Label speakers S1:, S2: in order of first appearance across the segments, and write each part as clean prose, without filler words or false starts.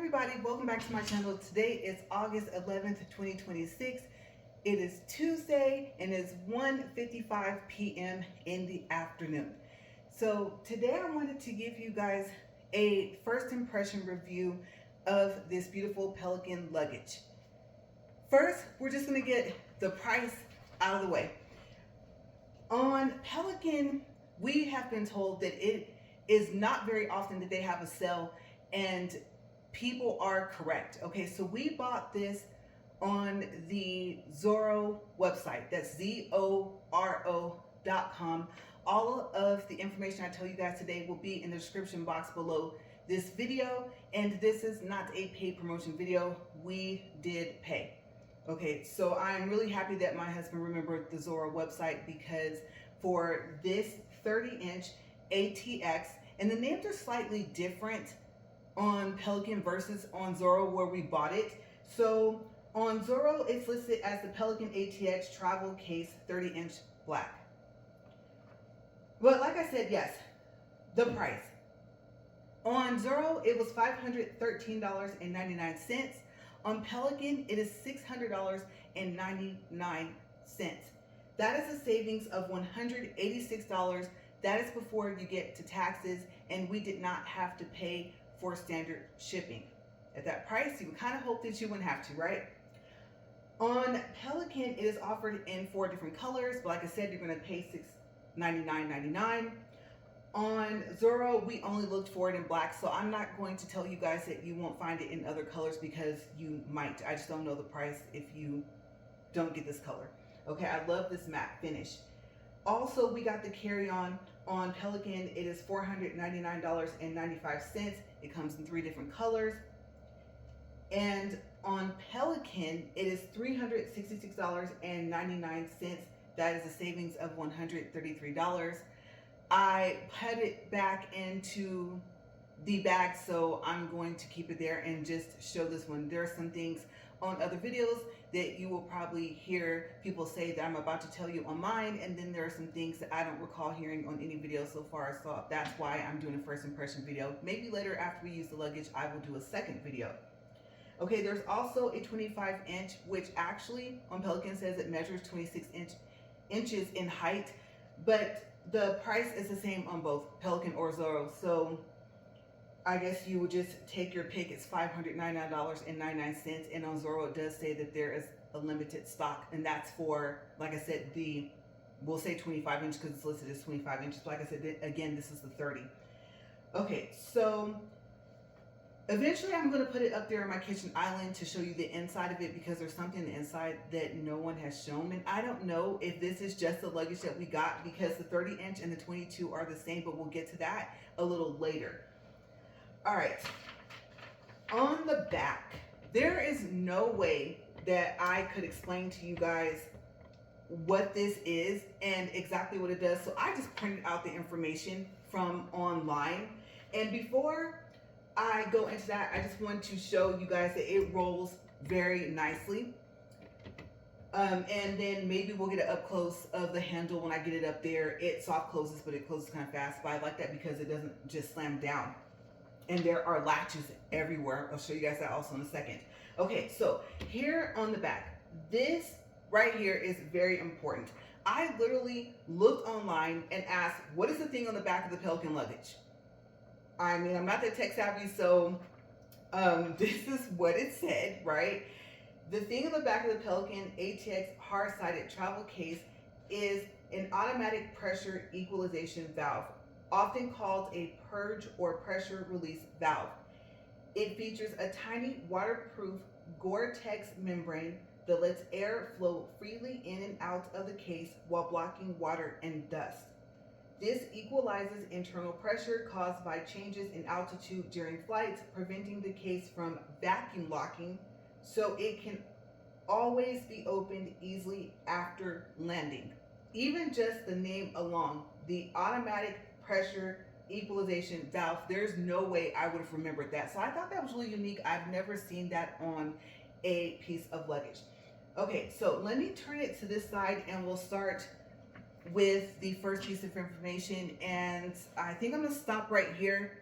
S1: everybody, welcome back to my channel. Today is August 11th, 2026. It is Tuesday and it's 1:55 p.m. in the afternoon. So today I wanted to give you guys a first impression review of this beautiful Pelican luggage. First, we're just going to get the price out of the way. On Pelican, we have been told that it is not very often that they have a sale, and people are correct. Okay, so we bought this on the Zoro website. That's ZORO.com. All of the information I tell you guys today will be in the description box below this video, and this is not a paid promotion video. We did pay. Okay, so I'm really happy that my husband remembered the Zoro website, because for this 30-inch ATX, and the names are slightly different on Pelican versus on Zoro where we bought it. So on Zoro, it's listed as the Pelican ATX Travel Case 30-inch black. But like I said, yes, the price. On Zoro, it was $513.99. On Pelican, it is $600.99. That is a savings of $186. That is before you get to taxes, and we did not have to pay for standard shipping. At that price, you would kind of hope that you wouldn't have to, right? On Pelican, it is offered in 4 different colors, but like I said, you're going to pay $699.99. On Zoro, we only looked for it in black, so I'm not going to tell you guys that you won't find it in other colors, because you might. I just don't know the price if you don't get this color. Okay, I love this matte finish. Also, we got the carry-on. On Pelican, it is $499.95. It comes in 3 different colors. And on Pelican, it is $366.99. That is a savings of $133. I put it back into the bag, so I'm going to keep it there and just show this one. There are some things on other videos that you will probably hear people say that I'm about to tell you on mine, and then there are some things that I don't recall hearing on any video so far, so that's why I'm doing a first impression video. Maybe later, after we use the luggage, I will do a second video. Okay, there's also a 25-inch, which actually on Pelican says it measures 26 inches in height, but the price is the same on both Pelican or Zoro, so I guess you would just take your pick. It's $599.99, and on Zoro it does say that there is a limited stock, and that's for, like I said, we'll say 25-inch because it's listed as 25 inches. But like I said, again, this is the 30. Okay, so eventually I'm going to put it up there on my kitchen island to show you the inside of it, because there's something on the inside that no one has shown, and I don't know if this is just the luggage that we got, because the 30-inch and the 22 are the same, but we'll get to that a little later. All right, on the back, there is no way that I could explain to you guys what this is and exactly what it does, so I just printed out the information from online. And before I go into that, I just want to show you guys that it rolls very nicely. And then maybe we'll get an up close of the handle when I get it up there. It soft closes, but it closes kind of fast, but I like that because it doesn't just slam down. And there are latches everywhere. I'll show you guys that also in a second. Okay, so here on the back, this right here is very important. I literally looked online and asked, what is the thing on the back of the Pelican luggage? I mean, I'm not that tech savvy, so this is what it said, right? The thing on the back of the Pelican ATX Hard-Sided Travel Case is an automatic pressure equalization valve, often called a purge or pressure release valve. It features a tiny waterproof Gore-Tex membrane that lets air flow freely in and out of the case while blocking water and dust. This equalizes internal pressure caused by changes in altitude during flights, preventing the case from vacuum locking, so it can always be opened easily after landing. Even just the name alone, the automatic pressure equalization valve, there's no way I would have remembered that. So I thought that was really unique. I've never seen that on a piece of luggage. Okay, so let me turn it to this side and we'll start with the first piece of information. And I think I'm gonna stop right here.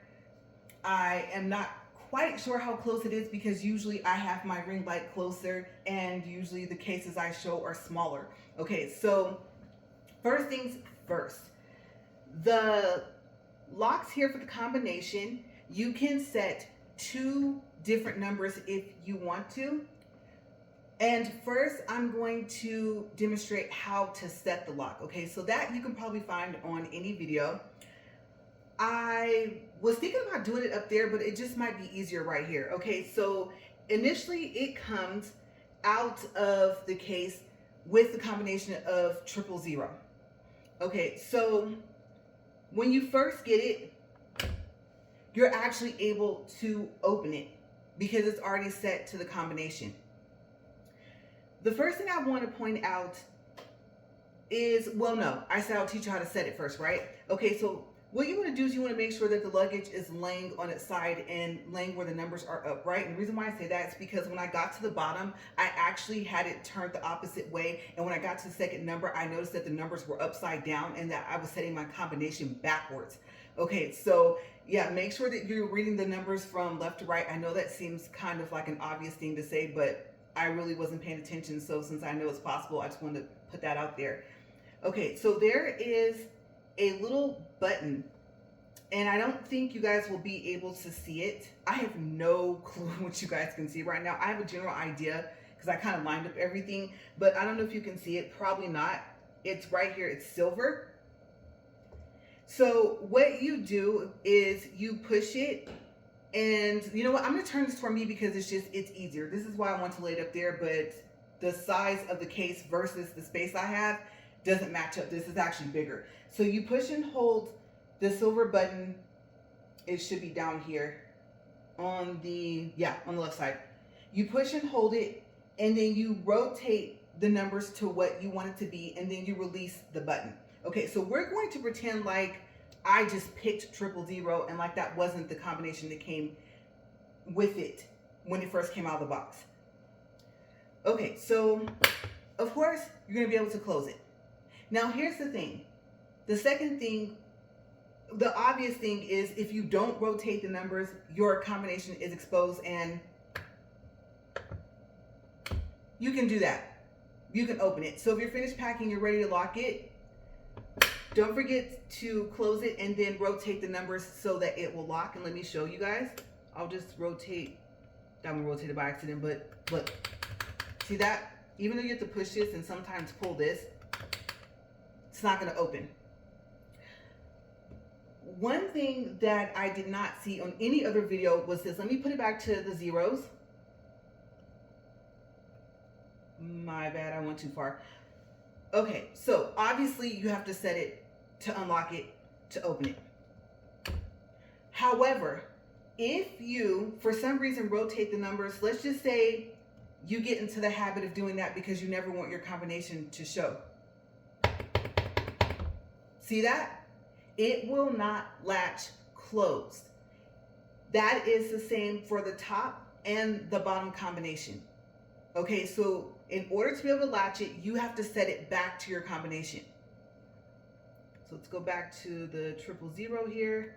S1: I am not quite sure how close it is because usually I have my ring light closer and usually the cases I show are smaller. Okay, so first things first, the locks here for the combination, you can set 2 different numbers if you want to. And first, I'm going to demonstrate how to set the lock. Okay, so that you can probably find on any video. I was thinking about doing it up there, but it just might be easier right here. Okay, so initially it comes out of the case with the combination of 000. Okay, so when you first get it, you're actually able to open it because it's already set to the combination. The first thing I want to point out is, well, no, I said I'll teach you how to set it first, right? Okay, so what you want to do is you want to make sure that the luggage is laying on its side and laying where the numbers are upright. And the reason why I say that is because when I got to the bottom, I actually had it turned the opposite way. And when I got to the second number, I noticed that the numbers were upside down and that I was setting my combination backwards. Okay, so yeah, make sure that you're reading the numbers from left to right. I know that seems kind of like an obvious thing to say, but I really wasn't paying attention. So since I know it's possible, I just wanted to put that out there. Okay, so there is a little button, and I don't think you guys will be able to see it. I have no clue what you guys can see right now. I have a general idea because I kind of lined up everything, but I don't know if you can see it. Probably not. It's right here. It's silver. So what you do is you push it, and you know what? I'm going to turn this for me because it's easier. This is why I want to lay it up there, but the size of the case versus the space I have doesn't match up. This is actually bigger. So you push and hold the silver button. It should be down here on the left side. You push and hold it, and then you rotate the numbers to what you want it to be, and then you release the button. Okay, so we're going to pretend like I just picked 000 and like that wasn't the combination that came with it when it first came out of the box. Okay, so of course you're going to be able to close it. Now here's the thing. The second thing, the obvious thing is if you don't rotate the numbers, your combination is exposed, and you can do that. You can open it. So if you're finished packing, you're ready to lock it, don't forget to close it and then rotate the numbers so that it will lock. And let me show you guys. I'll just rotate. That one rotated by accident, but look. See that? Even though you have to push this and sometimes pull this, it's not going to open. One thing that I did not see on any other video was this. Let me put it back to the zeros. My bad, I went too far. Okay, so obviously you have to set it to unlock it, to open it. However, if you, for some reason, rotate the numbers, let's just say you get into the habit of doing that because you never want your combination to show. See that? It will not latch closed. That is the same for the top and the bottom combination. Okay, so in order to be able to latch it, you have to set it back to your combination. So let's go back to the 000 here.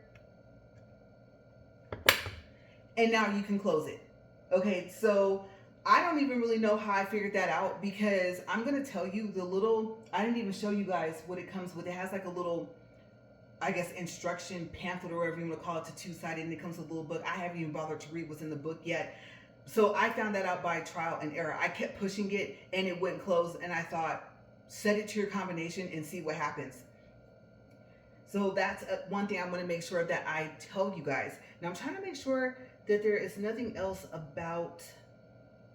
S1: And now you can close it. Okay, so I don't even really know how I figured that out because I'm going to tell you the little, I didn't even show you guys what it comes with. It has like a little, I guess, instruction pamphlet or whatever you want to call it, to two-sided, and it comes with a little book. I haven't even bothered to read what's in the book yet. So I found that out by trial and error. I kept pushing it and it wouldn't close, and I thought, set it to your combination and see what happens. So that's one thing I'm going to make sure that I tell you guys. Now I'm trying to make sure that there is nothing else about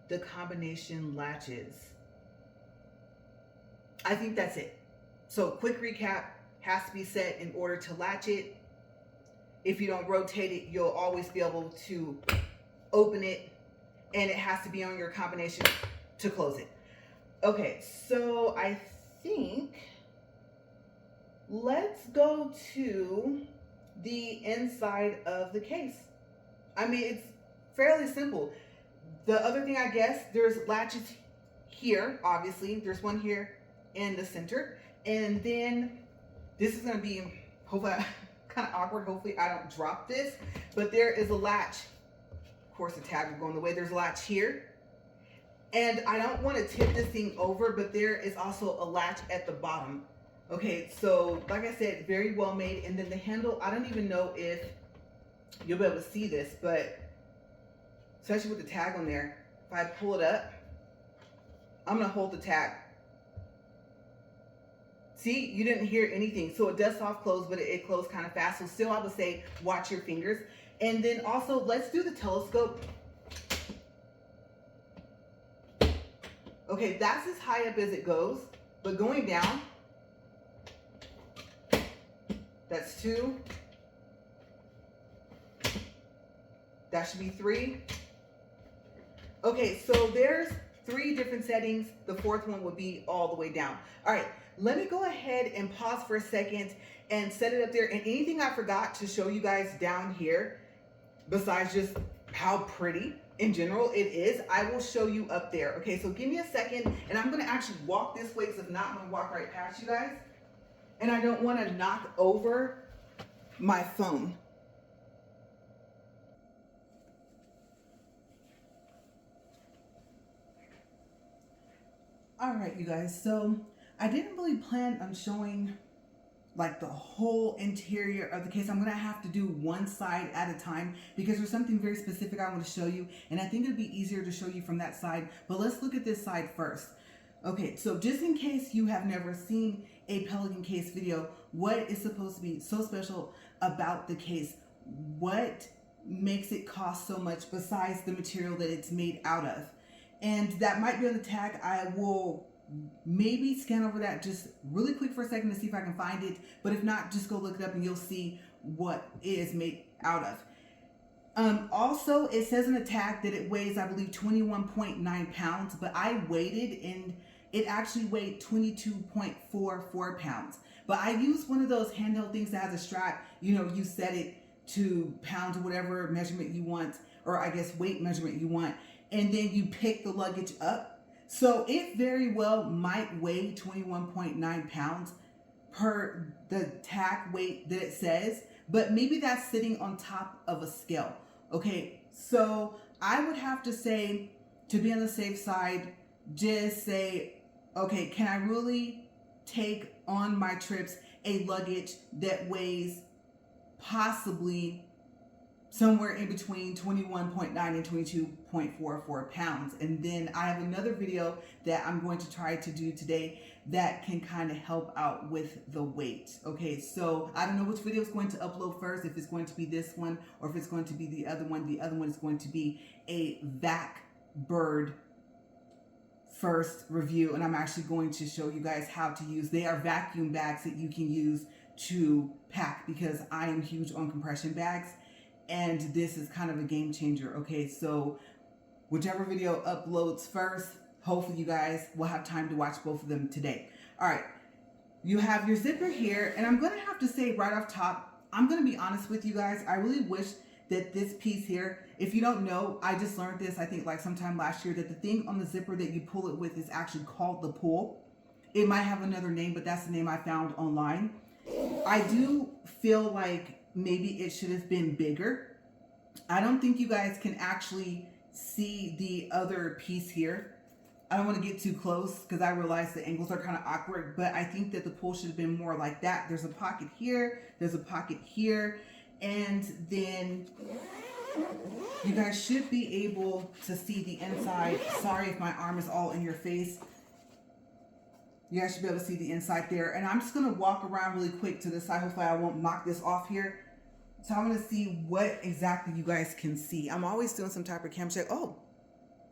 S1: the combination latches. I think that's it. So quick recap, has to be set in order to latch it. If you don't rotate it, you'll always be able to open it, and it has to be on your combination to close it. Okay, so I think let's go to the inside of the case. I mean, it's fairly simple. The other thing, I guess, there's latches here, obviously. There's one here in the center. And then this is going to be, hopefully, kind of awkward. Hopefully I don't drop this. But there is a latch course the tag will go in the way. There's a latch here. And I don't want to tip this thing over, but there is also a latch at the bottom. Okay, so like I said, very well made. And then the handle, I don't even know if you'll be able to see this, but especially with the tag on there, if I pull it up, I'm gonna hold the tag. See, you didn't hear anything. So it does soft close, but it closed kind of fast. So still I would say watch your fingers. And then also let's do the telescope. Okay, that's as high up as it goes, but going down, that's 2. That should be 3. Okay, so there's 3 different settings. The 4th one would be all the way down. All right, let me go ahead and pause for a second and set it up there. And anything I forgot to show you guys down here, besides just how pretty in general it is, I will show you up there. Okay, so give me a second, and I'm gonna actually walk this way, because if not, I'm gonna walk right past you guys. And I don't wanna knock over my phone. All right, you guys, so I didn't really plan on showing like the whole interior of the case. I'm gonna have to do one side at a time because there's something very specific I want to show you, and I think it'd be easier to show you from that side. But let's look at this side first. Okay, so just in case you have never seen a Pelican case video, what is supposed to be so special about the case? What makes it cost so much besides the material that it's made out of? And that might be on the tag. I will maybe scan over that just really quick for a second to see if I can find it. But if not, just go look it up and you'll see what it is made out of. Also, it says in the tag that it weighs, I believe, 21.9 pounds, but I weighed and it actually weighed 22.44 pounds. But I used one of those handheld things that has a strap. You know, you set it to pounds or whatever measurement you want, or I guess weight measurement you want, and then you pick the luggage up. So it very well might weigh 21.9 pounds per the tag weight that it says, but maybe that's sitting on top of a scale. Okay, so I would have to say, to be on the safe side, just say, okay, can I really take on my trips a luggage that weighs possibly somewhere in between 21.9 and 22.44 pounds. And then I have another video that I'm going to try to do today that can kind of help out with the weight. Okay, so I don't know which video is going to upload first, if it's going to be this one or if it's going to be the other one. The other one is going to be a Vacbird first review, and I'm actually going to show you guys how to use. They are vacuum bags that you can use to pack, because I am huge on compression bags. And this is kind of a game changer. Okay, so whichever video uploads first, hopefully you guys will have time to watch both of them today. All right, you have your zipper here, and I'm gonna have to say right off top, I'm gonna be honest with you guys, I really wish that this piece here, if you don't know, I just learned this, I think like sometime last year, that the thing on the zipper that you pull it with is actually called the pull. It might have another name, but that's the name I found online. I do feel like maybe it should have been bigger. I don't think you guys can actually see the other piece here. I don't want to get too close because I realize the angles are kind of awkward, but I think that the pull should have been more like that. There's a pocket here, there's a pocket here, and then you guys should be able to see the inside. Sorry if my arm is all in your face. You guys should be able to see the inside there. And I'm just going to walk around really quick to the side. Hopefully I won't knock this off here. So I'm going to see what exactly you guys can see. I'm always doing some type of cam check. Oh,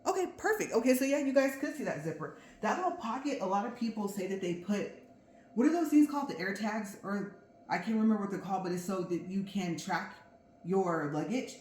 S1: okay, perfect. Okay, so yeah, you guys could see that zipper. That little pocket, a lot of people say that they put, what are those things called? The air tags? Or I can't remember what they're called, but it's so that you can track your luggage.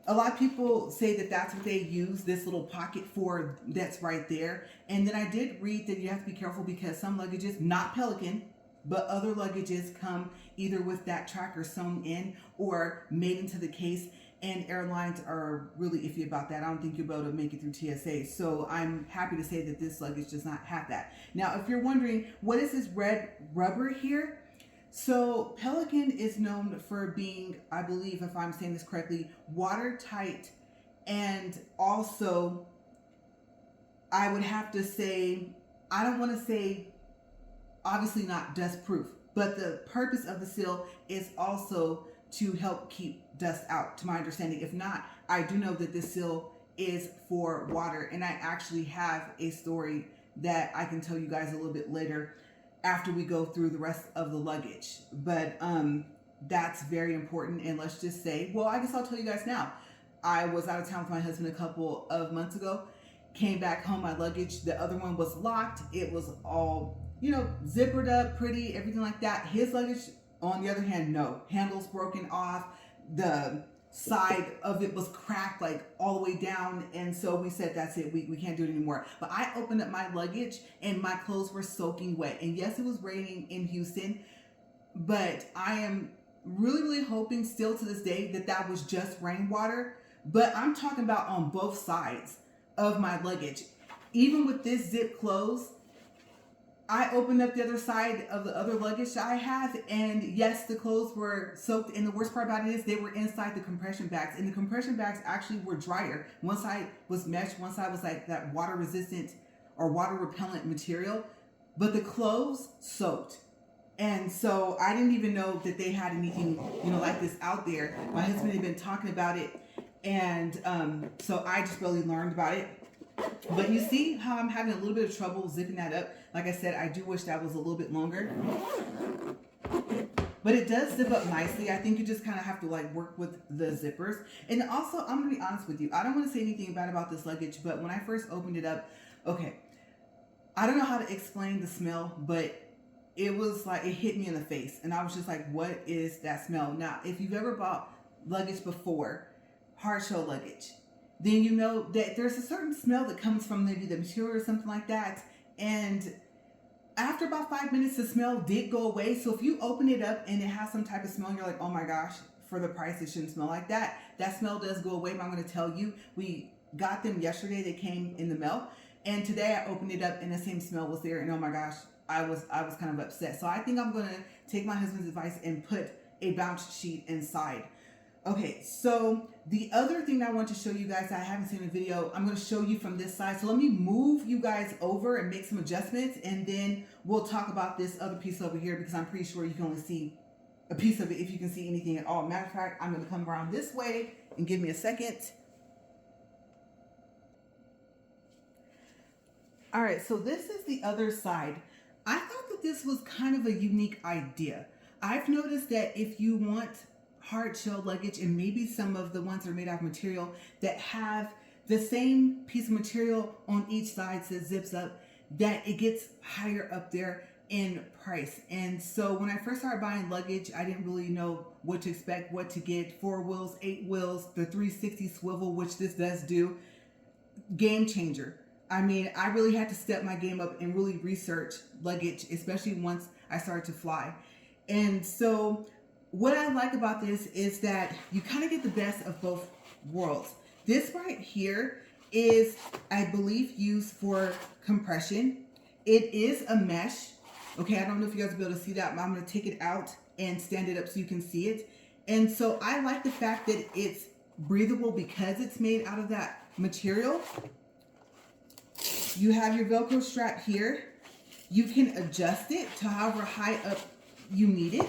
S1: A lot of people say that that's what they use this little pocket for, that's right there. And then I did read that you have to be careful because some luggages, not Pelican, but other luggages come either with that tracker sewn in or made into the case. And airlines are really iffy about that. I don't think you'll be able to make it through TSA. So I'm happy to say that this luggage does not have that. Now, if you're wondering, what is this red rubber here? So Pelican is known for being, I believe, if I'm saying this correctly, watertight And also, I would have to say, I don't want to say, obviously not dust proof, but the purpose of the seal is also to help keep dust out, to my understanding. If not, I do know that this seal is for water, and I actually have a story that I can tell you guys a little bit later after we go through the rest of the luggage. But that's very important. And let's just say, well, I guess I'll tell you guys now. I was out of town with my husband a couple of months ago, came back home, my luggage, the other one was locked. It was all, you know, zippered up, pretty, everything like that. His luggage, on the other hand, no. Handles broken off. The side of it was cracked like all the way down. And so we said, that's it. We can't do it anymore. But I opened up my luggage and my clothes were soaking wet. And yes, it was raining in Houston, but I am really, really hoping still to this day that that was just rainwater. But I'm talking about on both sides of my luggage. Even with this zip closed, I opened up the other side of the other luggage I have, and yes, the clothes were soaked. And the worst part about it is they were inside the compression bags, and the compression bags actually were drier. One side was mesh, one side was like that water resistant or water repellent material, but the clothes soaked. And so I didn't even know that they had anything, you know, like this out there. My husband had been talking about it, and so I just really learned about it. But you see how I'm having a little bit of trouble zipping that up. Like I said, I do wish that was a little bit longer. But it does zip up nicely. I think you just kind of have to like work with the zippers. And also, I'm going to be honest with you. I don't want to say anything bad about this luggage, but when I first opened it up, okay, I don't know how to explain the smell, but it was like, it hit me in the face. And I was just like, what is that smell? Now, if you've ever bought luggage before, hard shell luggage, then you know that there's a certain smell that comes from maybe the material or something like that. And after about 5 minutes, the smell did go away. So if you open it up and it has some type of smell, and you're like, oh my gosh, for the price, it shouldn't smell like that. That smell does go away, but I'm going to tell you, we got them yesterday. They came in the mail. And today I opened it up and the same smell was there. And oh my gosh, I was kind of upset. So I think I'm going to take my husband's advice and put a bounce sheet inside. Okay, so the other thing I want to show you guys that I haven't seen in a video, I'm going to show you from this side. So let me move you guys over and make some adjustments, and then we'll talk about this other piece over here, because I'm pretty sure you can only see a piece of it if you can see anything at all. Matter of fact, I'm going to come around this way and give me a second. All right, so this is the other side. I thought that this was kind of a unique idea. I've noticed that if you want hard shell luggage, and maybe some of the ones that are made out of material that have the same piece of material on each side that zips up, that it gets higher up there in price. And so when I first started buying luggage, I didn't really know what to expect, what to get. 4 wheels, 8 wheels, the 360 swivel, which this does do. Game changer. I mean, I really had to step my game up and really research luggage, especially once I started to fly. And so what I like about this is that you kind of get the best of both worlds. This right here is, I believe, used for compression. It is a mesh. Okay, I don't know if you guys will be able to see that, but I'm going to take it out and stand it up so you can see it. And so I like the fact that it's breathable because it's made out of that material. You have your Velcro strap here. You can adjust it to however high up you need it.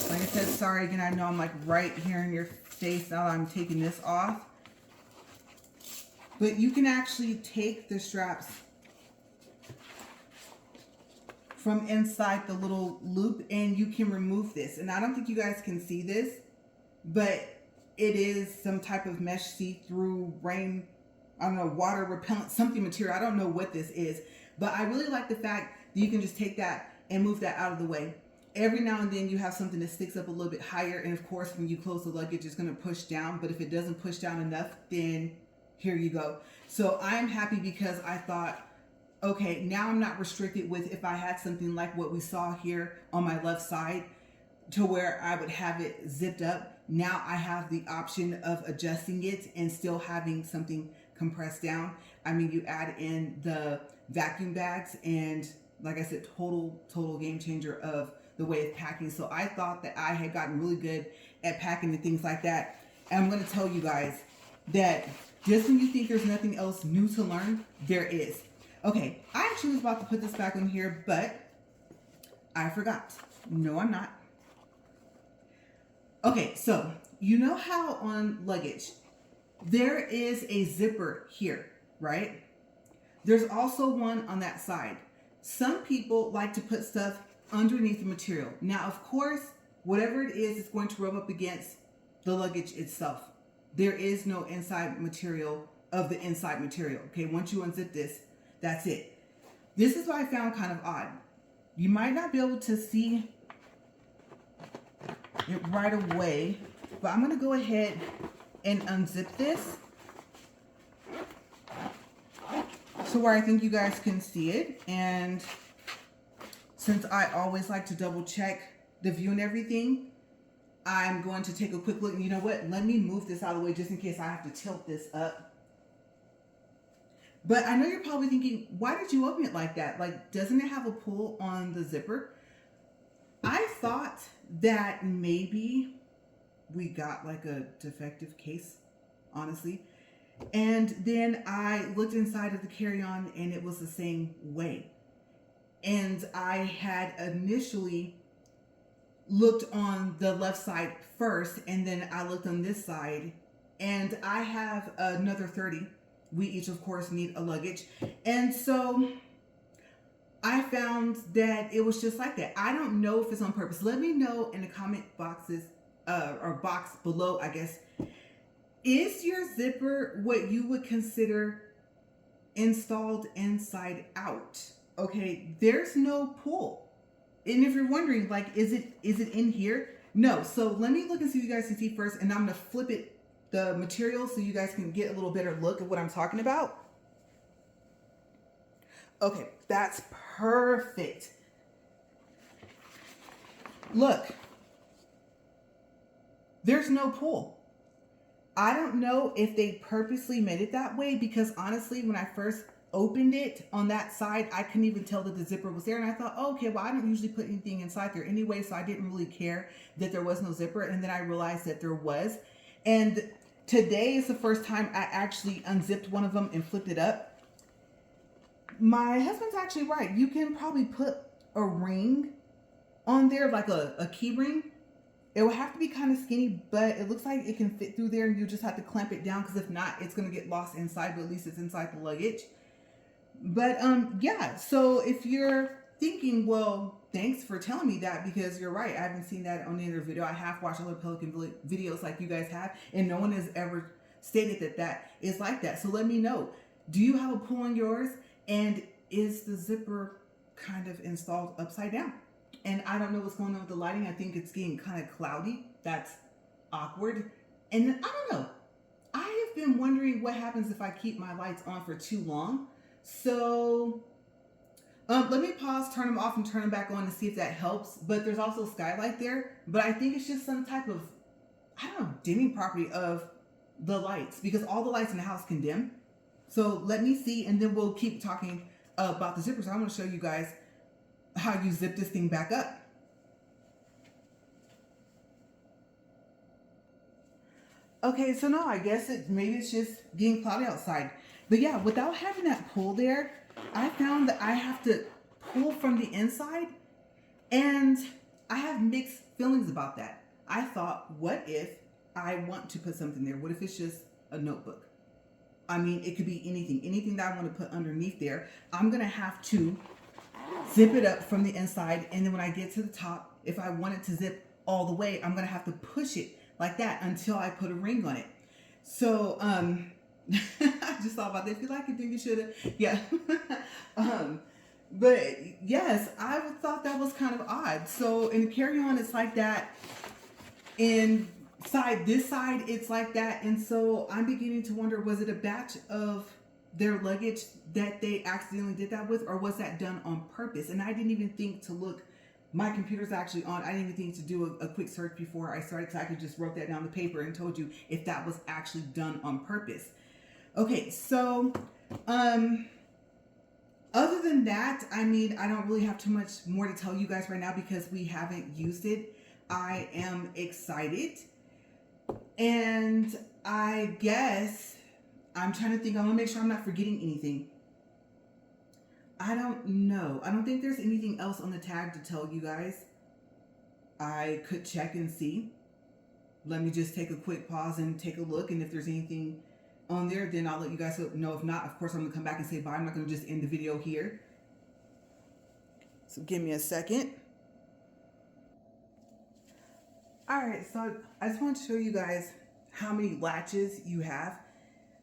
S1: Like I said, sorry again, I know I'm like right here in your face now that I'm taking this off. But you can actually take the straps from inside the little loop and you can remove this. And I don't think you guys can see this, but it is some type of mesh see-through rain, I don't know, water repellent, something material. I don't know what this is, but I really like the fact that you can just take that and move that out of the way. Every now and then you have something that sticks up a little bit higher, and of course when you close the luggage it's going to push down, but if it doesn't push down enough, then here you go. So I'm happy because I thought, okay, now I'm not restricted with if I had something like what we saw here on my left side to where I would have it zipped up. Now I have the option of adjusting it and still having something compressed down. I mean, you add in the vacuum bags and like I said, total game changer of the way of packing. So I thought that I had gotten really good at packing and things like that. And I'm going to tell you guys, that just when you think there's nothing else new to learn, there is. Okay, I actually was about to put this back on here, but I forgot. No, I'm not. Okay, so you know how on luggage, there is a zipper here, right? There's also one on that side. Some people like to put stuff underneath the material. Now, of course, whatever it is going to rub up against the luggage itself. There is no inside material of the inside material. Okay, once you unzip this, that's it. This is what I found kind of odd. You might not be able to see it right away, but I'm going to go ahead and unzip this to where I think you guys can see it. And since I always like to double check the view and everything, I'm going to take a quick look. And you know what? Let me move this out of the way just in case I have to tilt this up. But I know you're probably thinking, why did you open it like that? Like, doesn't it have a pull on the zipper? I thought that maybe we got like a defective case, honestly. And then I looked inside of the carry-on and it was the same way. And I had initially looked on the left side first, and then I looked on this side, and I have another 30. We each, of course, need a luggage. And so I found that it was just like that. I don't know if it's on purpose. Let me know in the comment boxes, or box below, I guess. Is your zipper what you would consider installed inside out? Okay, there's no pull. And if you're wondering, like, is it in here? No. So let me look and see if you guys can see first, and I'm gonna flip it, the material, so you guys can get a little better look at what I'm talking about. Okay, that's perfect. Look, there's no pull. I don't know if they purposely made it that way, because honestly, when I first opened it on that side, I couldn't even tell that the zipper was there. And I thought, oh, okay, well, I don't usually put anything inside there anyway, so I didn't really care that there was no zipper. And then I realized that there was. And today is the first time I actually unzipped one of them and flipped it up. My husband's actually right. You can probably put a ring on there, like a key ring. It will have to be kind of skinny, but it looks like it can fit through there. You just have to clamp it down, because if not, it's going to get lost inside, but at least it's inside the luggage. But yeah, so if you're thinking, well, thanks for telling me that, because you're right, I haven't seen that on any other video. I have watched other Pelican videos like you guys have, and no one has ever stated that that is like that. So let me know, do you have a pull on yours, and is the zipper kind of installed upside down? And I don't know what's going on with the lighting. I think it's getting kind of cloudy. That's awkward. And then, I don't know, I have been wondering what happens if I keep my lights on for too long. So let me pause, turn them off, and turn them back on to see if that helps. But there's also skylight there. But I think it's just some type of, I don't know, dimming property of the lights, because all the lights in the house can dim. So let me see, and then we'll keep talking about the zippers. I want to show you guys how you zip this thing back up. Okay, so no, I guess maybe it's just getting cloudy outside. But yeah, without having that pull there, I found that I have to pull from the inside, and I have mixed feelings about that. I thought, what if I want to put something there? What if it's just a notebook? I mean, it could be anything that I want to put underneath there. I'm gonna have to zip it up from the inside, and then when I get to the top, if I want it to zip all the way, I'm gonna have to push it like that until I put a ring on it. So I just thought about that. If you like it, then you should have. Yeah. But yes, I thought that was kind of odd. So in the carry-on, it's like that. Inside this side, it's like that. And so I'm beginning to wonder, was it a batch of their luggage that they accidentally did that with, or was that done on purpose? And I didn't even think to look. My computer's actually on. I didn't even think to do a quick search before I started, because I could just wrote that down on the paper and told you if that was actually done on purpose. Okay, so other than that, I mean, I don't really have too much more to tell you guys right now, because we haven't used it. I am excited, and I guess I'm trying to think. I want to make sure I'm not forgetting anything. I don't know. I don't think there's anything else on the tag to tell you guys. I could check and see. Let me just take a quick pause and take a look. And if there's anything on there, then I'll let you guys know. If not, of course, I'm going to come back and say bye. I'm not going to just end the video here. So give me a second. All right, so I just want to show you guys how many latches you have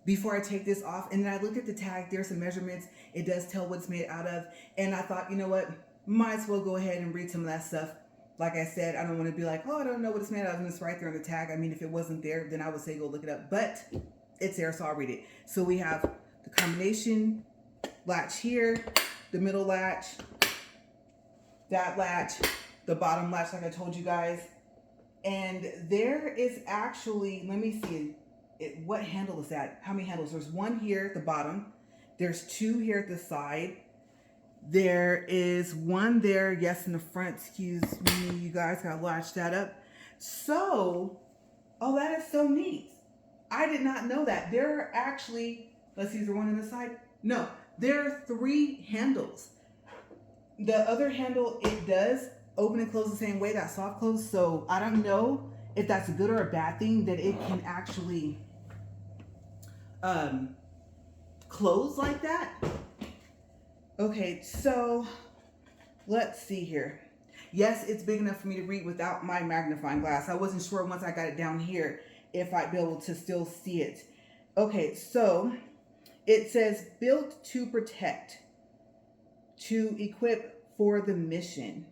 S1: before I take this off. And then I looked at the tag, there's some measurements. It does tell what it's made out of. And I thought, you know what, might as well go ahead and read some of that stuff. Like I said, I don't want to be like, oh, I don't know what it's made out of, and it's right there on the tag. I mean, if it wasn't there, then I would say go look it up. But it's there, so I'll read it. So we have the combination latch here, the middle latch, that latch, the bottom latch like I told you guys. And there is actually, let me see, what handle is that? How many handles? There's one here at the bottom. There's two here at the side. There is one there, yes, in the front. Excuse me, you guys, gotta latch that up. So, oh, that is so neat. I did not know that. There are actually, let's see, is there one on the side? No, there are 3 handles. The other handle, it does open and close the same way, that soft close. So I don't know if that's a good or a bad thing that it can actually close like that. Okay, so let's see here. Yes, it's big enough for me to read without my magnifying glass. I wasn't sure once I got it down here if I'd be able to still see it. Okay, so it says built to protect, to equip for the mission.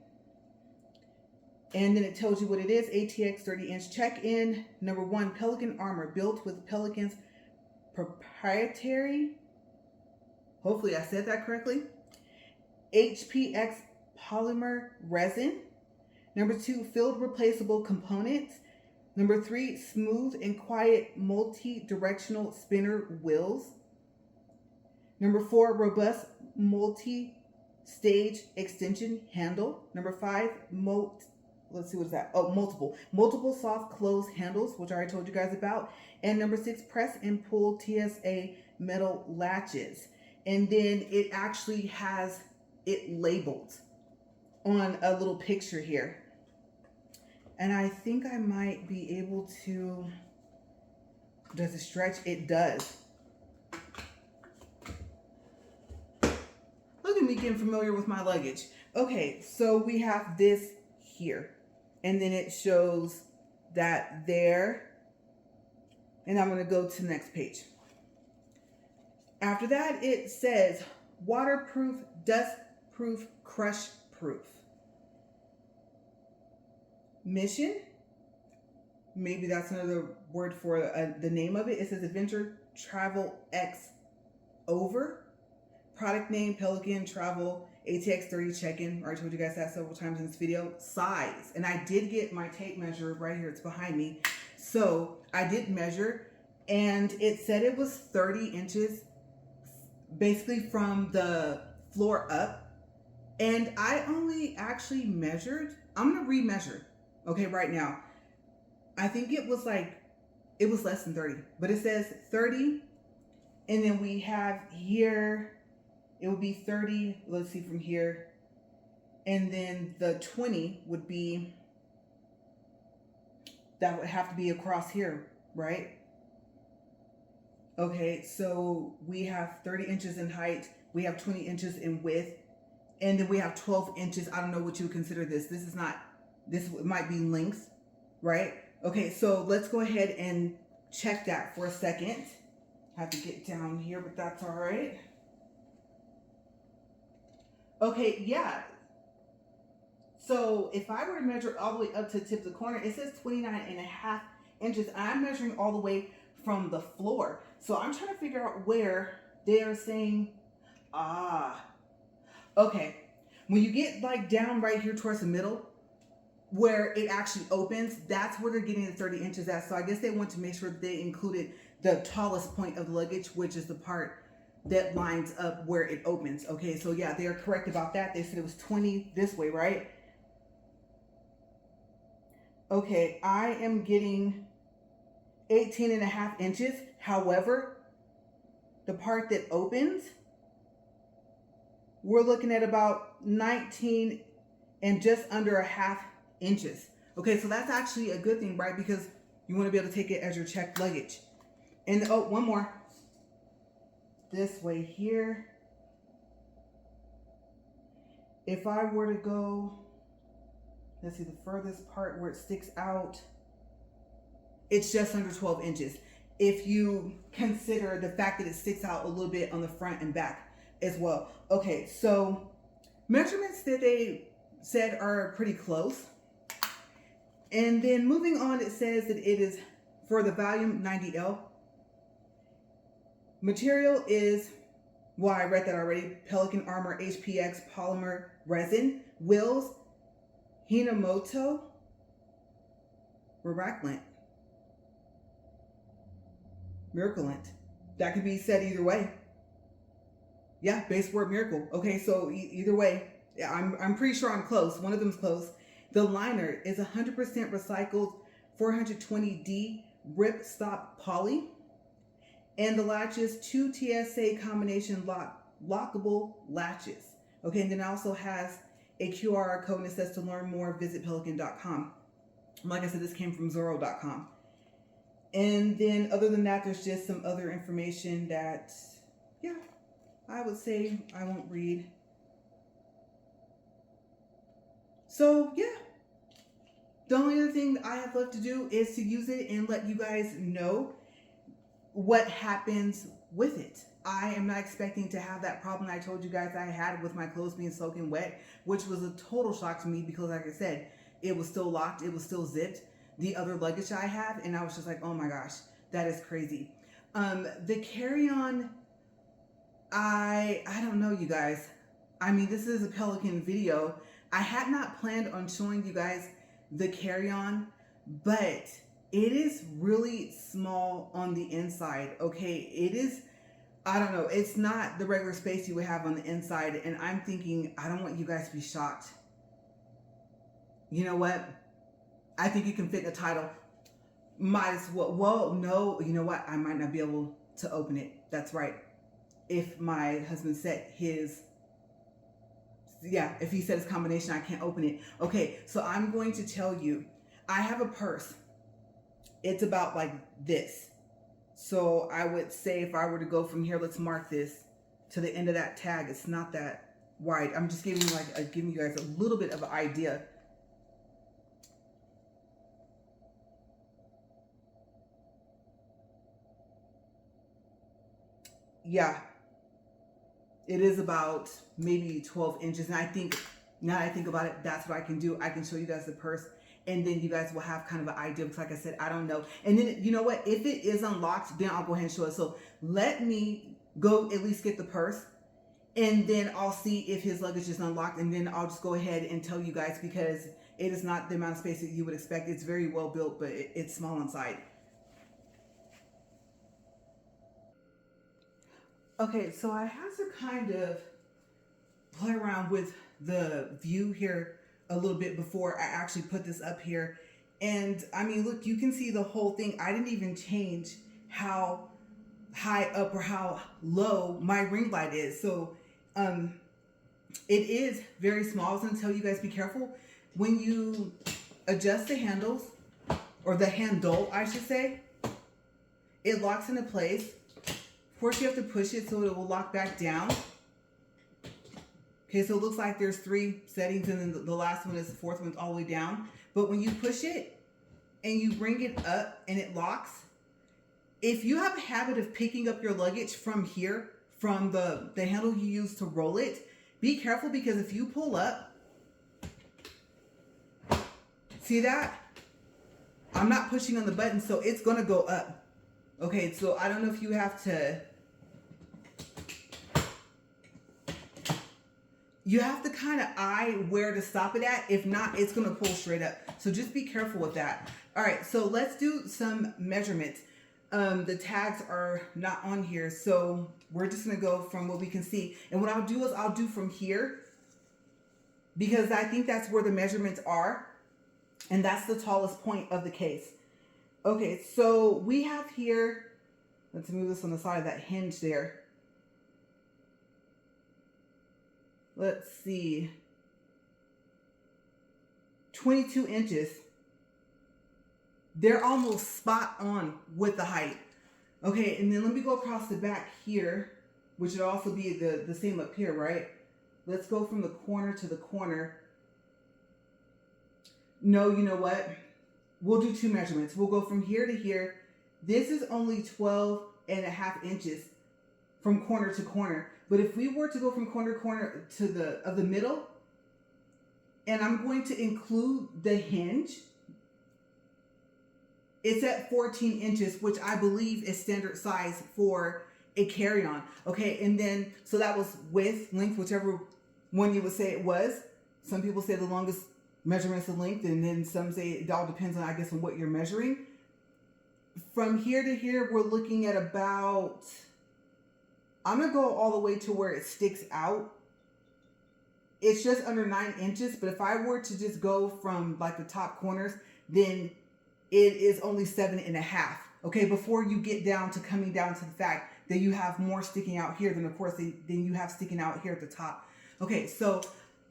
S1: And then it tells you what it is. ATX 30-inch check-in. Number 1, Pelican armor built with Pelican's proprietary, hopefully I said that correctly, HPX polymer resin. Number 2, filled replaceable components. Number 3, smooth and quiet multi-directional spinner wheels. Number 4, robust multi-stage extension handle. Number 5, let's see, what is that? Oh, multiple soft close handles, which I already told you guys about. And number 6, press and pull TSA metal latches. And then it actually has it labeled on a little picture here. And I think I might be able to, does it stretch? It does. Look at me getting familiar with my luggage. Okay, so we have this here. And then it shows that there. And I'm going to go to the next page. After that, it says waterproof, dustproof, crush-proof. Mission. Maybe that's another word for the name of it. It says Adventure Travel X Over. Product name, Pelican Travel ATX 30 Check-In. I already told you guys that several times in this video. Size. And I did get my tape measure right here. It's behind me. So I did measure. And it said it was 30 inches. Basically from the floor up. And I only actually measured. I'm going to remeasure. Okay, right now. I think it was less than 30. But it says 30. And then we have here, it would be 30. Let's see from here. And then the 20 would be, that would have to be across here, right? Okay, so we have 30 inches in height. We have 20 inches in width. And then we have 12 inches. I don't know what you would consider this. This is not, this might be length, right? Okay, so let's go ahead and check that for a second. I have to get down here, but that's all right. Okay, yeah. So if I were to measure all the way up to the tip of the corner, it says 29.5 inches. I'm measuring all the way from the floor. So I'm trying to figure out where they are saying, okay. When you get like down right here towards the middle, where it actually opens, that's where they're getting the 30 inches at. So I guess they want to make sure that they included the tallest point of the luggage, which is the part that lines up where it opens. Okay, so yeah, they're correct about that. They said it was 20 this way, right? Okay, I am getting 18.5 inches. However, the part that opens, we're looking at about 19 and just under a half inches. Okay, so that's actually a good thing, right? Because you want to be able to take it as your checked luggage. And oh, one more. This way here. If I were to go, let's see, the furthest part where it sticks out, it's just under 12 inches. If you consider the fact that it sticks out a little bit on the front and back as well. Okay, so measurements that they said are pretty close. And then moving on, it says that it is for the volume 90L. Material is, well, I read that already, Pelican Armor HPX polymer resin. Wheels, Hinomoto Rakuten. Miraculent. That could be said either way. Yeah, base word miracle. Okay, so either way, I'm pretty sure I'm close. One of them's close. The liner is 100% recycled 420D rip stop poly. And the latches, 2 TSA combination lockable latches. Okay, and then it also has a QR code, and it says to learn more, visit pelican.com. Like I said, this came from Zoro.com. And then other than that, there's just some other information that, yeah, I would say I won't read. So yeah, the only other thing that I have left to do is to use it and let you guys know what happens with it. I am not expecting to have that problem I told you guys I had with my clothes being soaking wet, which was a total shock to me because, like I said, it was still locked, it was still zipped. The other luggage I have, and I was just like, oh my gosh, that is crazy. The carry-on, I don't know, you guys. I mean, this is a Pelican video. I had not planned on showing you guys the carry-on, but it is really small on the inside, okay? It is, I don't know, it's not the regular space you would have on the inside, and I'm thinking, I don't want you guys to be shocked. You know what? I think you can fit a title. Might as well, well, no, you know what? I might not be able to open it. That's right. If my husband set his, yeah, if he set his combination, I can't open it. Okay, so I'm going to tell you, I have a purse. It's about like this. So I would say if I were to go from here, let's mark this to the end of that tag. It's not that wide. I'm just giving you giving you guys a little bit of an idea. Yeah, it is about maybe 12 inches. And I think, now that I think about it, that's what I can do. I can show you guys the purse, and then you guys will have kind of an idea. Because like I said, I don't know. And then, you know what? If it is unlocked, then I'll go ahead and show it. So let me go at least get the purse, and then I'll see if his luggage is unlocked. And then I'll just go ahead and tell you guys, because it is not the amount of space that you would expect. It's very well built, but it's small inside. Okay, so I have to kind of play around with the view here a little bit before I actually put this up here. And I mean, look, you can see the whole thing. I didn't even change how high up or how low my ring light is. So it is very small. I was gonna tell you guys, be careful when you adjust the handles, or the handle, I should say. It locks into place. Of course, you have to push it so it will lock back down. Okay, so it looks like there's 3 settings, and then the last one is the 4th one's all the way down. But when you push it and you bring it up and it locks, if you have a habit of picking up your luggage from here, from the handle you use to roll it, be careful, because if you pull up, see that? I'm not pushing on the button, so it's gonna go up. Okay, so I don't know if you have to, you have to kind of eye where to stop it at. If not, it's going to pull straight up. So just be careful with that. All right, so let's do some measurements. The tags are not on here, so we're just going to go from what we can see. And what I'll do is I'll do from here, because I think that's where the measurements are. And that's the tallest point of the case. Okay, so we have here, let's move this on the side of that hinge there. Let's see, 22 inches. They're almost spot on with the height. Okay, and then let me go across the back here, which would also be the same up here, right? Let's go from the corner to the corner. No, you know what? We'll do two measurements. We'll go from here to here. This is only 12.5 inches from corner to corner. But if we were to go from corner to corner to the middle, and I'm going to include the hinge, it's at 14 inches, which I believe is standard size for a carry-on. Okay, and then, so that was width, length, whichever one you would say it was. Some people say the longest measurement's the length, and then some say it all depends on, I guess, on what you're measuring. From here to here, we're looking at about, I'm gonna go all the way to where it sticks out. It's just under 9 inches, but if I were to just go from like the top corners, then it is only 7.5. Okay, before you get down to coming down to the fact that you have more sticking out here than, of course, than you have sticking out here at the top. Okay, so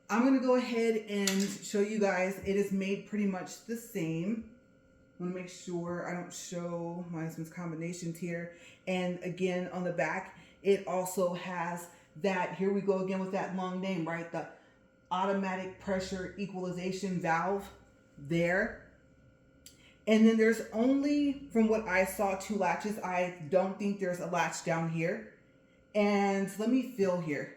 S1: I'm gonna go ahead and show you guys. It is made pretty much the same. I want to make sure I don't show my husband's combinations here. And again, on the back, it also has that, here we go again with that long name, right? The automatic pressure equalization valve there. And then there's only, from what I saw, 2 latches. I don't think there's a latch down here. And let me feel here.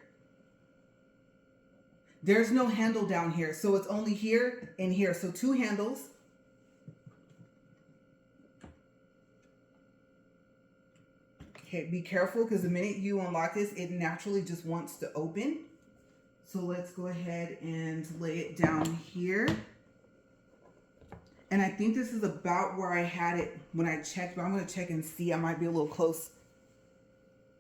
S1: There's no handle down here. So it's only here and here. So 2 handles. Okay, be careful because the minute you unlock this, it naturally just wants to open. So let's go ahead and lay it down here. And I think this is about where I had it when I checked, but I'm going to check and see. I might be a little close.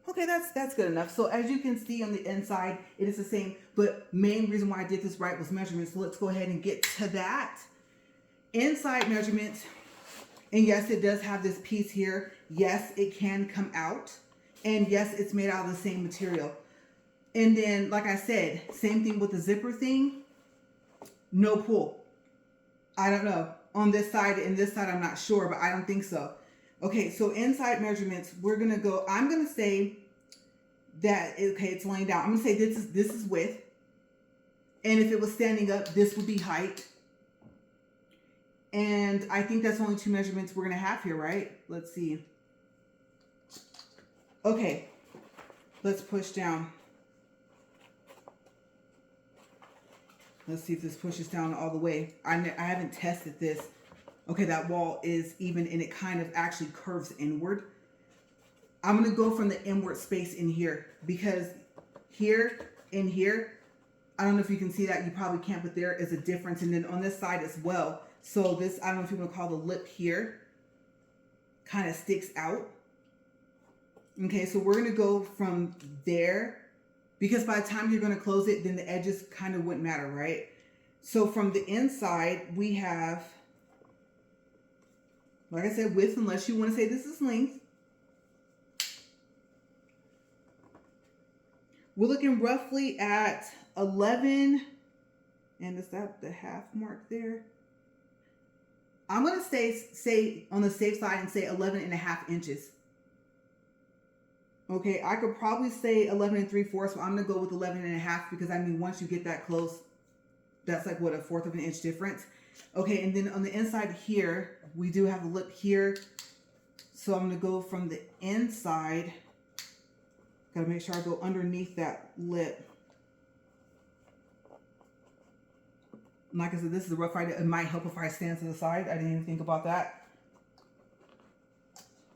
S1: Okay, that's good enough. So as you can see on the inside, it is the same, but main reason why I did this right was measurements. So let's go ahead and get to that. Inside measurements, and yes, it does have this piece here. Yes, it can come out. And yes, it's made out of the same material. And then, like I said, same thing with the zipper thing. No pull. I don't know. On this side and this side, I'm not sure, but I don't think so. Okay, so inside measurements, we're going to go, I'm going to say that, okay, it's laying down. I'm going to say this is width. And if it was standing up, this would be height. And I think that's only 2 measurements we're going to have here, right? Let's see. Okay, let's push down. Let's see if this pushes down all the way. I haven't tested this. Okay, that wall is even, and it kind of actually curves inward. I'm going to go from the inward space in here, because here and here, I don't know if you can see that. You probably can't, but there is a difference. And then on this side as well. So this, I don't know if you want to call the lip here, kind of sticks out. Okay, so we're going to go from there, because by the time you're going to close it, then the edges kind of wouldn't matter, right? So from the inside, we have, like I said, width, unless you want to say this is length. We're looking roughly at 11, and is that the half mark there? I'm going to say on the safe side and say 11.5 inches. Okay, I could probably say 11 3/4, so I'm going to go with 11.5, because I mean, once you get that close, that's like, what, 1/4 of an inch difference. Okay, and then on the inside here, we do have a lip here. So I'm going to go from the inside. Got to make sure I go underneath that lip. Like I said, this is a rough idea. It might help if I stand to the side. I didn't even think about that.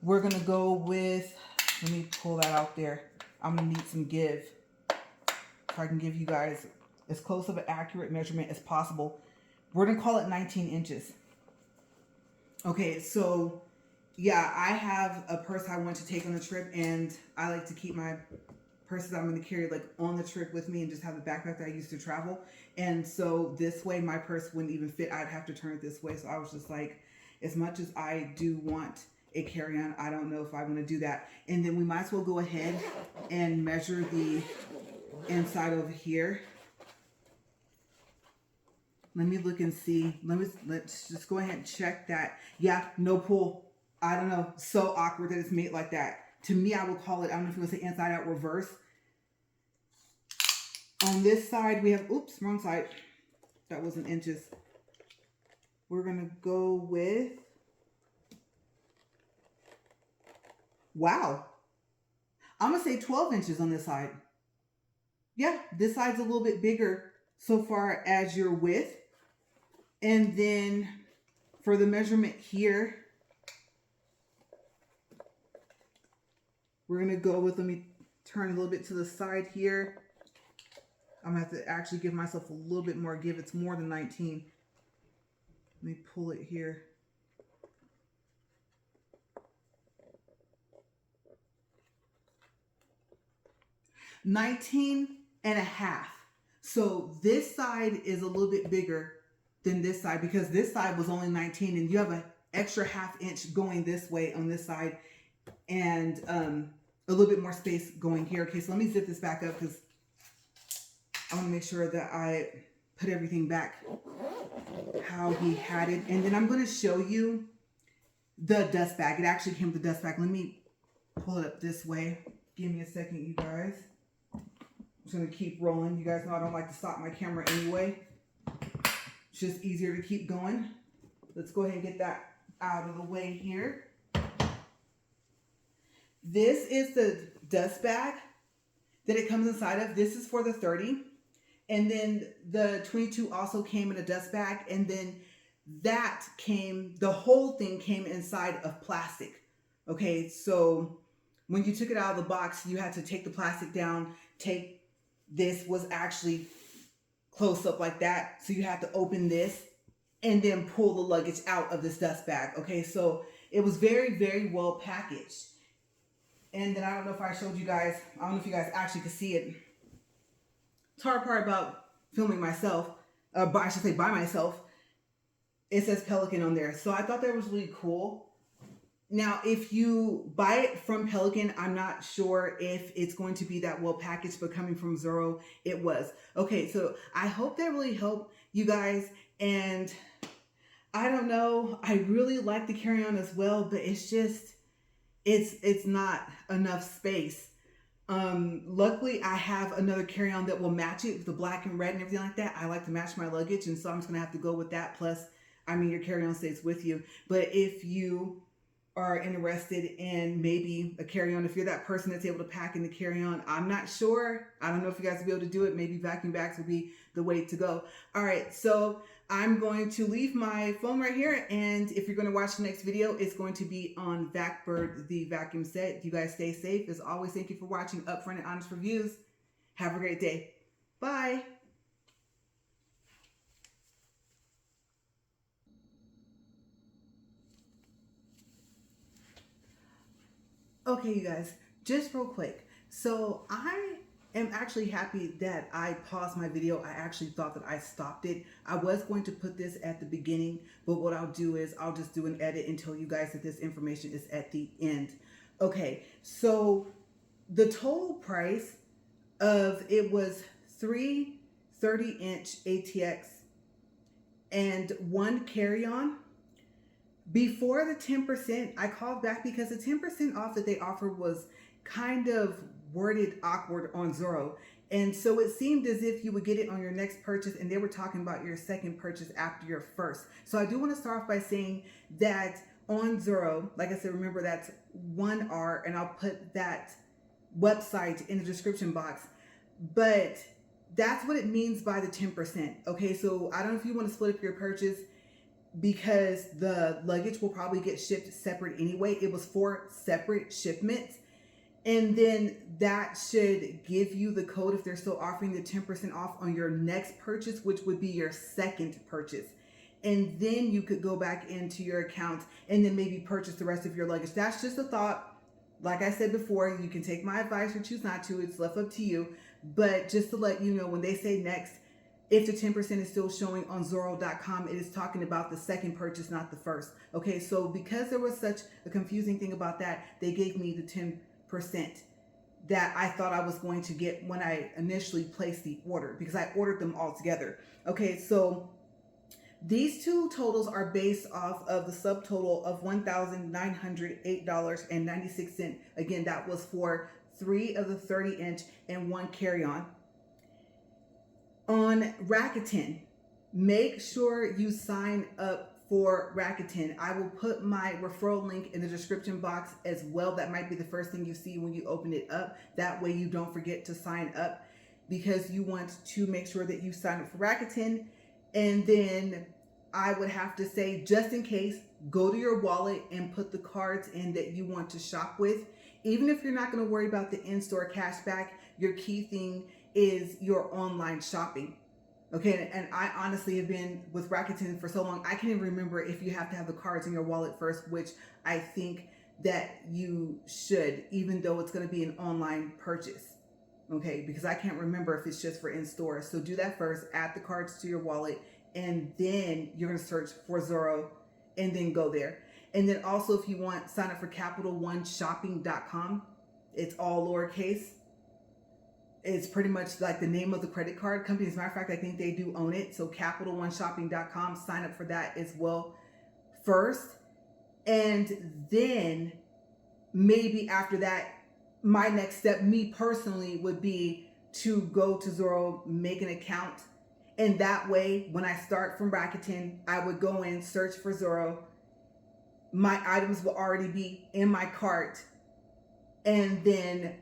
S1: We're going to go with, let me pull that out there. I'm going to need some give, so I can give you guys as close of an accurate measurement as possible. We're going to call it 19 inches. Okay, so yeah, I have a purse I want to take on the trip, and I like to keep my purses I'm going to carry like on the trip with me, and just have the backpack that I use to travel. And so this way my purse wouldn't even fit. I'd have to turn it this way. So I was just like, As much as I do want a carry-on, I don't know if I want to do that. And then we might as well go ahead and measure the inside over here. Let me look and see. Let's just go ahead and check that. Yeah, no pull. I don't know. So awkward that it's made like that. To me, I would call it, I don't know if you want to say inside out reverse. On this side, we have, oops, wrong side. That was in inches. We're going to go with, wow. I'm going to say 12 inches on this side. Yeah, this side's a little bit bigger so far as your width. And then for the measurement here, we're going to go with, let me turn a little bit to the side here. I'm going to have to actually give myself a little bit more give. It's more than 19. Let me pull it here. $19.5. So this side is a little bit bigger than this side because this side was only 19 and you have an extra ½ inch going this way on this side and a little bit more space going here. Okay, so let me zip this back up because I want to make sure that I put everything back how he had it. And then I'm going to show you the dust bag. It actually came with the dust bag. Let me pull it up this way. Give me a second, you guys. I'm just going to keep rolling. You guys know I don't like to stop my camera anyway. It's just easier to keep going. Let's go ahead and get that out of the way here. This is the dust bag that it comes inside of. This is for the 30. And then the 22 also came in a dust bag. And then that came, the whole thing came inside of plastic. Okay, so when you took it out of the box, you had to take the plastic down, this was actually close up like that. So you have to open this and then pull the luggage out of this dust bag. Okay, so it was very, very well packaged. And then I don't know if I showed you guys, I don't know if you guys actually could see it. It's hard part about filming myself, but I should say by myself. It says Pelican on there. So I thought that was really cool. Now, if you buy it from Pelican, I'm not sure if it's going to be that well packaged, but coming from Zoro, it was. Okay, so I hope that really helped you guys. And I don't know, I really like the carry-on as well, but it's just, it's not enough space. Luckily I have another carry-on that will match it with the black and red and everything like that. I like to match my luggage, and so I'm just gonna have to go with that. Plus, I mean, your carry-on stays with you. But if you are interested in maybe a carry-on, if you're that person that's able to pack in the carry-on, I'm not sure. I don't know if you guys will be able to do it. Maybe vacuum bags will be the way to go. All right, so I'm going to leave my phone right here, and if you're going to watch the next video, it's going to be on Vacbird, the vacuum set. You guys stay safe. As always, thank you for watching Upfront and Honest Reviews. Have a great day. Bye. Okay, you guys, just real quick. So I am actually happy that I paused my video. I actually thought that I stopped it. I was going to put this at the beginning, but what I'll do is I'll just do an edit and tell you guys that this information is at the end. Okay, so the total price of it was 3 30-inch ATX and 1 carry-on. Before the 10%, I called back because the 10% off that they offered was kind of worded awkward on Zoro. And so it seemed as if you would get it on your next purchase, and they were talking about your second purchase after your first. So I do want to start off by saying that on Zoro, like I said, remember that's 1R, and I'll put that website in the description box. But that's what it means by the 10%. Okay, so I don't know if you want to split up your purchase, because the luggage will probably get shipped separate anyway. It was 4 separate shipments. And then that should give you the code if they're still offering the 10% off on your next purchase, which would be your second purchase. And then you could go back into your account and then maybe purchase the rest of your luggage. That's just a thought. Like I said before, you can take my advice or choose not to. It's left up to you. But just to let you know, when they say next, If the 10% is still showing on Zoro.com, it is talking about the second purchase, not the first. Okay, so because there was such a confusing thing about that, they gave me the 10% that I thought I was going to get when I initially placed the order, because I ordered them all together. Okay, so these two totals are based off of the subtotal of $1,908.96. Again, that was for 3 of the 30-inch and 1 carry-on. On Rakuten, make sure you sign up for Rakuten. I will put my referral link in the description box as well. That might be the first thing you see when you open it up. That way you don't forget to sign up, because you want to make sure that you sign up for Rakuten. And then I would have to say, just in case, go to your wallet and put the cards in that you want to shop with. Even if you're not going to worry about the in-store cashback, your key thing is your online shopping. Okay, and I honestly have been with Rakuten for so long, I can't even remember if you have to have the cards in your wallet first, which I think that you should, even though it's going to be an online purchase. Okay, because I can't remember if it's just for in-store. So do that first, add the cards to your wallet, and then you're going to search for Zoro and then go there. And then also, if you want, sign up for CapitalOneShopping.com. It's all lowercase. It's pretty much like the name of the credit card company. As a matter of fact, I think they do own it. So CapitalOneShopping.com, sign up for that as well first. And then maybe after that, my next step, me personally, would be to go to Zoro, make an account. And that way, when I start from Rakuten, I would go in, search for Zoro. My items will already be in my cart. And then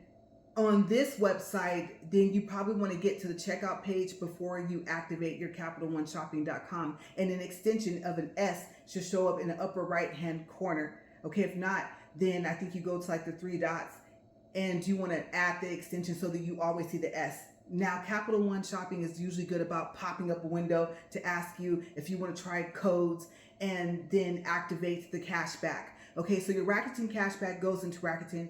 S1: on this website, then you probably want to get to the checkout page before you activate your CapitalOneShopping.com. And an extension of an S should show up in the upper right-hand corner. Okay, if not, then I think you go to like the 3 dots and you want to add the extension so that you always see the S. Now, Capital One Shopping is usually good about popping up a window to ask you if you want to try codes and then activate the cashback. Okay, so your Rakuten cashback goes into Rakuten.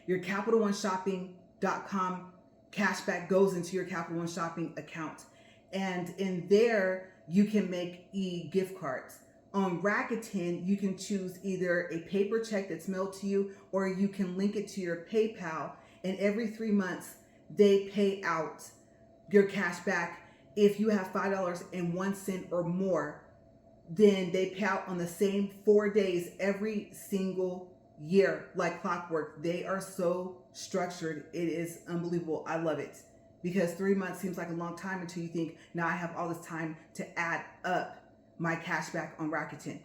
S1: Your CapitalOneShopping.com cashback goes into your Capital One Shopping account. And in there, you can make e-gift cards. On Rakuten, you can choose either a paper check that's mailed to you, or you can link it to your PayPal. And every 3 months, they pay out your cash back. If you have $5.01 or more, then they pay out on the same 4 days every single year, like clockwork. They are so structured. It is unbelievable. I love it, because 3 months seems like a long time until you think, now I have all this time to add up my cash back on Rakuten.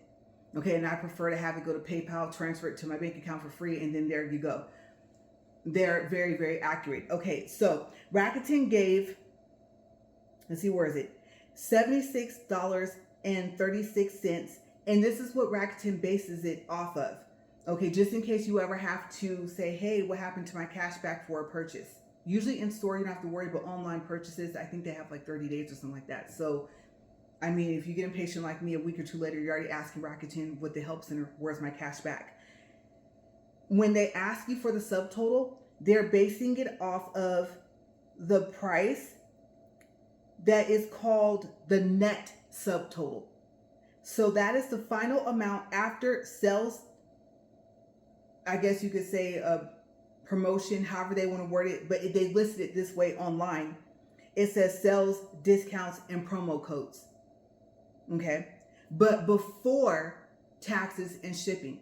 S1: Okay, and I prefer to have it go to PayPal, transfer it to my bank account for free, and then there you go. They're very, very accurate. Okay, so Rakuten gave, let's see, where is it? $76.36. And this is what Rakuten bases it off of. Okay, just in case you ever have to say, hey, what happened to my cash back for a purchase? Usually in store, you don't have to worry, but online purchases, I think they have like 30 days or something like that. So, I mean, if you get impatient like me, a week or two later, you're already asking Rakuten with the help center, where's my cash back? When they ask you for the subtotal, they're basing it off of the price that is called the net subtotal. So that is the final amount after sales, I guess you could say a promotion, however they want to word it, but they listed it this way online. It says sales, discounts, and promo codes. Okay, but before taxes and shipping.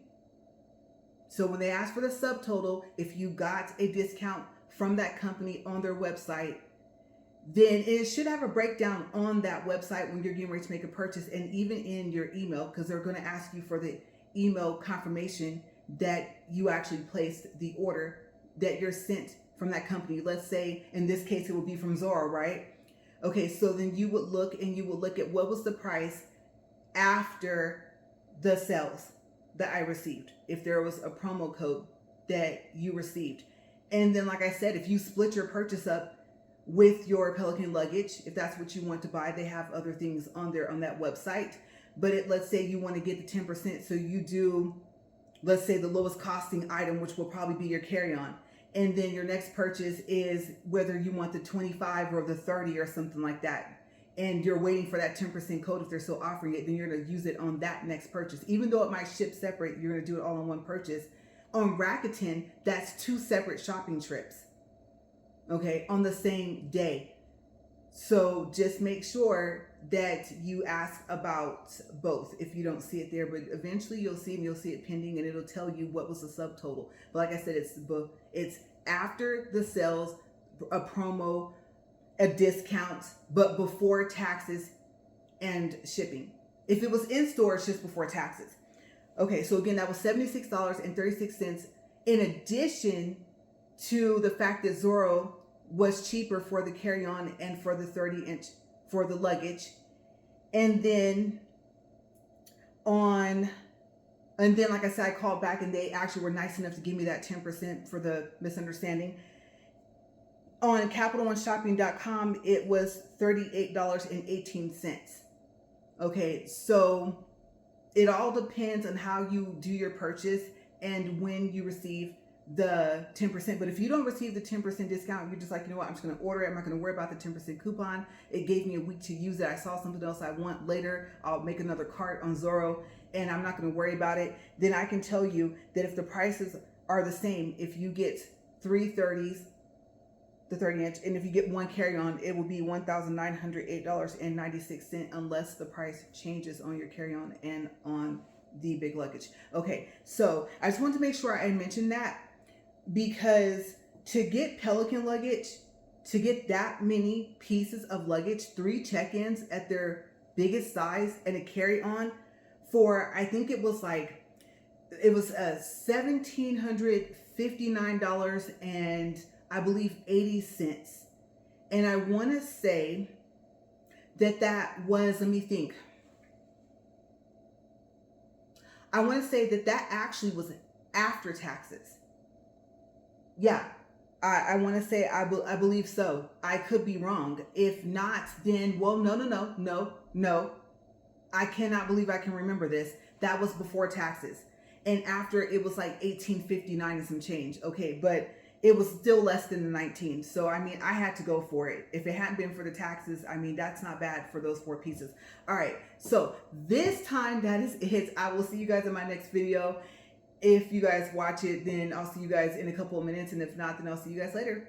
S1: So when they ask for the subtotal, if you got a discount from that company on their website, then it should have a breakdown on that website when you're getting ready to make a purchase, and even in your email, because they're going to ask you for the email confirmation that you actually placed the order that you're sent from that company. Let's say in this case, it would be from Zoro, right? Okay, so then you would look and you would look at what was the price after the sales that I received, if there was a promo code that you received. And then, like I said, if you split your purchase up with your Pelican luggage, if that's what you want to buy, they have other things on there on that website. But let's say you want to get the 10%, so you do, let's say, the lowest costing item, which will probably be your carry-on. And then your next purchase is whether you want the 25 or the 30 or something like that. and you're waiting for that 10% code, if they're still offering it, then you're going to use it on that next purchase. Even though it might ship separate, you're going to do it all in one purchase. On Rakuten, that's 2 separate shopping trips, okay, on the same day. So just make sure that you ask about both if you don't see it there, but eventually you'll see it pending, and it'll tell you what was the subtotal. But like I said, it's after the sales, a promo, a discount, but before taxes and shipping. If it was in store, it's just before taxes. Okay, so again, that was $76.36, in addition to the fact that Zoro was cheaper for the carry-on and for the 30-inch for the luggage. And then like I said, I called back and they actually were nice enough to give me that 10% for the misunderstanding. On CapitalOneShopping.com, it was $38.18. Okay, so it all depends on how you do your purchase and when you receive the 10%. But if you don't receive the 10% discount, you're just like, you know what, I'm just going to order it. I'm not going to worry about the 10% coupon. It gave me a week to use it. I saw something else I want later. I'll make another cart on Zoro and I'm not going to worry about it. Then I can tell you that if the prices are the same, if you get 3 30s, the 30-inch, and if you get 1 carry-on, it will be $1,908.96 unless the price changes on your carry-on and on the big luggage. Okay, so I just wanted to make sure I mentioned that, because to get Pelican luggage, to get that many pieces of luggage, 3 check-ins at their biggest size and a carry-on for, I think it was $1,759 and I believe 80 cents. And I want to say that was, let me think. I want to say that actually was after taxes. Yeah, I want to say, I believe so. I could be wrong. If not, then, well, no. I cannot believe I can remember this. That was before taxes. And after, it was like $18.59 and some change. Okay, but it was still less than the 19. So, I mean, I had to go for it. If it hadn't been for the taxes, I mean, that's not bad for those 4 pieces. All right. So this time that is it. I will see you guys in my next video. If you guys watch it, then I'll see you guys in a couple of minutes. And if not, then I'll see you guys later.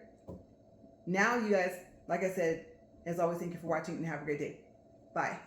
S1: Now, you guys, like I said, as always, thank you for watching and have a great day. Bye.